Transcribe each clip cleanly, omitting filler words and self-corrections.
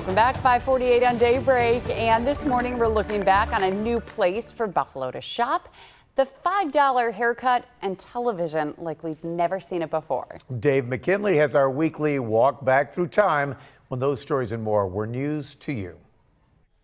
Welcome back, 5:48 on Daybreak, and this morning we're looking back on a new place for Buffalo to shop. The $5 haircut and television like we've never seen it before. Dave McKinley has our weekly walk back through time when those stories and more were news to you.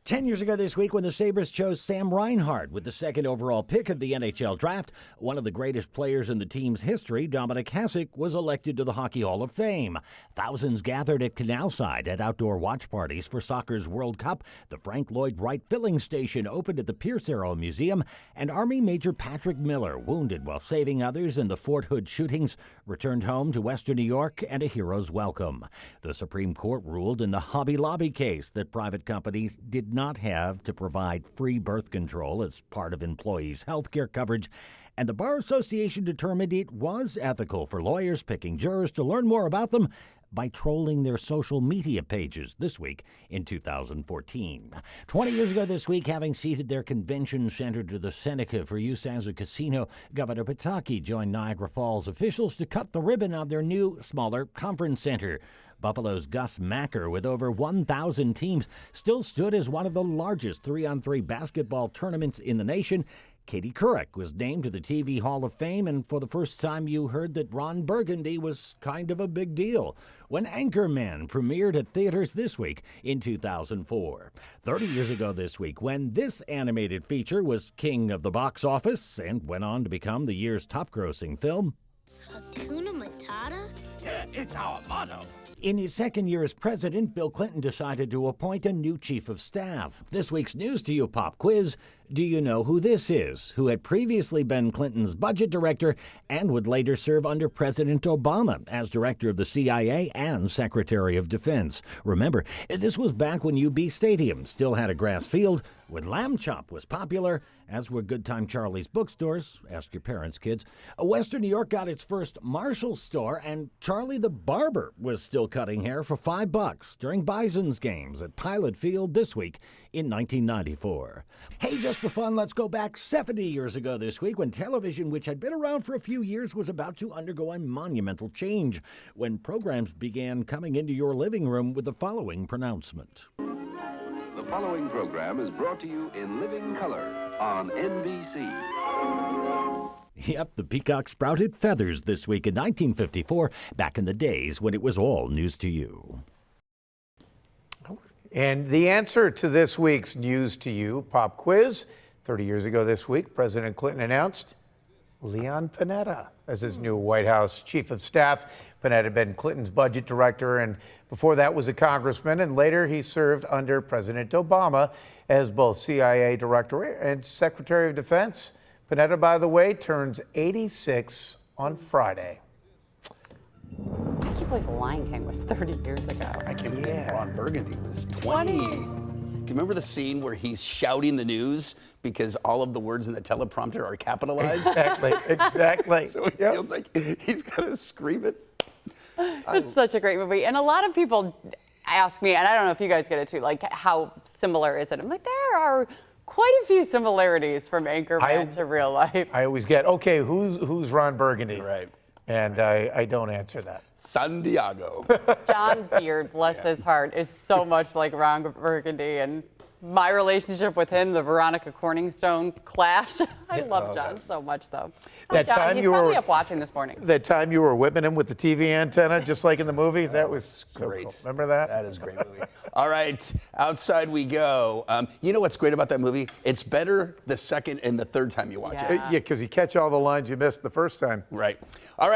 10 years ago this week when the Sabres chose Sam Reinhart with the second overall pick of the NHL draft, one of the greatest players in the team's history, Dominic Hasek, was elected to the Hockey Hall of Fame. Thousands gathered at Canalside at outdoor watch parties for soccer's World Cup. The Frank Lloyd Wright filling station opened at the Pierce Arrow Museum, and Army Major Patrick Miller, wounded while saving others in the Fort Hood shootings, returned home to Western New York and a hero's welcome. The Supreme Court ruled in the Hobby Lobby case that private companies did not have to provide free birth control as part of employees' health care coverage, and the Bar Association determined it was ethical for lawyers picking jurors to learn more about them by trolling their social media pages this week in 2014. 20 years ago this week, having ceded their convention center to the Seneca for use as a casino, Governor Pataki joined Niagara Falls officials to cut the ribbon on their new, smaller conference center. Buffalo's Gus Macker, with over 1,000 teams, still stood as one of the largest 3-on-3 basketball tournaments in the nation. Katie Couric was named to the TV Hall of Fame, and for the first time you heard that Ron Burgundy was kind of a big deal when Anchorman premiered at theaters this week in 2004. 30 years ago this week when this animated feature was king of the box office and went on to become the year's top-grossing film. Hakuna Matata? Yeah, it's our motto. In his second year as president, Bill Clinton decided to appoint a new chief of staff. This week's News to You pop quiz. Do you know who this is? Who had previously been Clinton's budget director and would later serve under President Obama as director of the CIA and Secretary of Defense. Remember, this was back when UB Stadium still had a grass field, when Lamb Chop was popular, as were Good Time Charlie's bookstores. Ask your parents, kids. Western New York got its first Marshall store, and Charlie the Barber was still cutting hair for $5 during Bison's games at Pilot Field this week in 1994. Hey, just for fun, let's go back 70 years ago this week when television, which had been around for a few years, was about to undergo a monumental change, when programs began coming into your living room with the following pronouncement. The following program is brought to you in living color on NBC. Yep, the peacock sprouted feathers this week in 1954, back in the days when it was all news to you. And the answer to this week's News to You pop quiz, 30 years ago this week, President Clinton announced Leon Panetta as his new White House chief of staff. Panetta had been Clinton's budget director, and before that was a congressman, and later he served under President Obama as both CIA director and Secretary of Defense. Panetta, by the way, turns 86 on Friday. I can't believe The Lion King was 30 years ago. I can't believe Ron Burgundy was 20. Do you remember the scene where he's shouting the news because all of the words in the teleprompter are capitalized? Exactly. So it feels like he's got to scream it. It's such a great movie. And a lot of people ask me, and I don't know if you guys get it too, like, how similar is it? I'm like, there are quite a few similarities from Anchorman to real life. I always get, okay, who's Ron Burgundy? Right. And I don't answer that. San Diego. John Beard, bless his heart, is so much like Ron Burgundy, and my relationship with him, the Veronica Corningstone clash. I love John so much, though. That John, time he's you probably were up watching this morning. That time you were whipping him with the TV antenna, just like in the movie. That was so great. Cool. Remember that? That is a great movie. All right, outside we go. You know what's great about that movie? It's better the second and the third time you watch it. Yeah, because you catch all the lines you missed the first time. Right. All right.